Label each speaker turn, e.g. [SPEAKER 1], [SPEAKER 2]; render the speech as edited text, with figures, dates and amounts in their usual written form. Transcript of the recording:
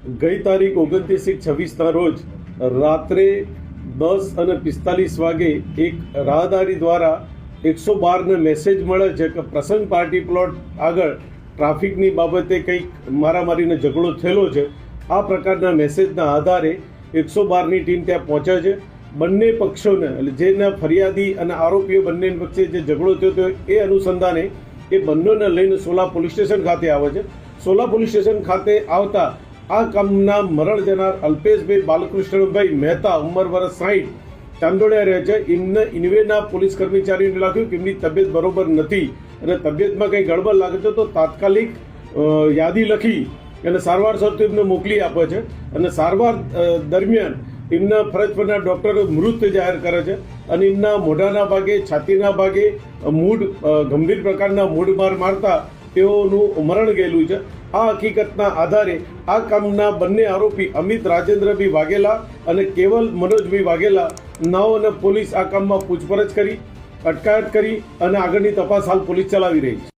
[SPEAKER 1] ગઈ તારીખ 29/26 રોજ રાત્રે 10:45 વાગે એક રાહદારી દ્વારા 112 ને મેસેજ મળે છે કે પ્રસંગ પાર્ટી પ્લોટ આગળ ટ્રાફિકની બાબતે કંઈક મારામારીનો ઝઘડો થયેલો છે। આ પ્રકારના મેસેજના આધારે 112ની ટીમ ત્યાં પહોંચે છે। બંને પક્ષોને એટલે જેના ફરિયાદી અને આરોપીઓ બંને વચ્ચે જે ઝઘડો થયો હતો એ અનુસંધાને એ બંનેને લઈને સોલા પોલીસ સ્ટેશન ખાતે આવે છે। સોલા પોલીસ સ્ટેશન ખાતે આવતા આ કામના મરણ જનાર અલ્પેશભાઈ બાલકૃષ્ણભાઈ મહેતા ઉંમર વર્ષ 60 ચાંદોડિયા રહે છે। એમને ઇન્વેના પોલીસ કર્મચારીને લાગ્યું કે એમની તબિયત બરોબર નથી અને તબિયતમાં કંઈ ગડબડ લાગે છે તો તાત્કાલિક યાદી લખી અને સારવાર સર્તે એમને મોકલી આપે છે અને સારવાર દરમિયાન એમના ફરજ પરના ડૉક્ટરો મૃત જાહેર કરે છે અને એમના મોઢાના ભાગે છાતીના ભાગે ગંભીર પ્રકારના મૂઢ મારતા તેઓનું મરણ ગયેલું છે। આ હકીકતના આધારે આ કામના બંને આરોપી અમિત રાજેન્દ્રભાઈ વાઘેલા અને કેવલ મનોજભાઈ વાઘેલા નાઓને પોલીસ આ કામમાં પૂછપરછ કરી અટકાયત કરી અને આગળની તપાસ હાલ પોલીસ ચલાવી રહી છે।